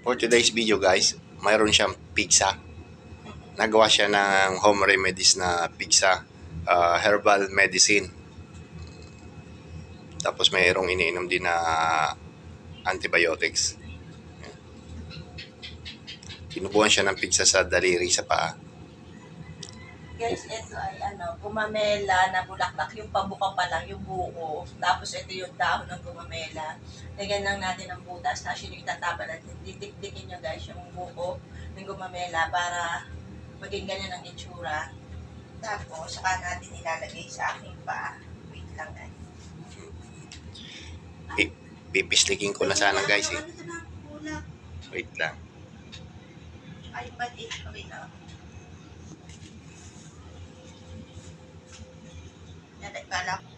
For today's video guys, mayroon siyang pizza. Nagawa siya ng home remedies na pizza, herbal medicine. Tapos mayroong iniinom din na antibiotics. Tinubuan siya ng pizza sa daliri sa paa. Guys, ito ay gumamela na bulaklak. Yung pabuka pa lang, yung buko. Tapos ito yung dahon ng gumamela. Lagyan lang natin ng butas. Actually, itatapa natin. Didikdikin nyo guys yung buko ng gumamela para maging ganyan ang itsura. Tapos, saka natin ilalagay sa aking paa. Wait lang guys. Pipislikin ko na sana guys eh. Wait lang. Ay, but it, wait lang. Yan, nagkala ko.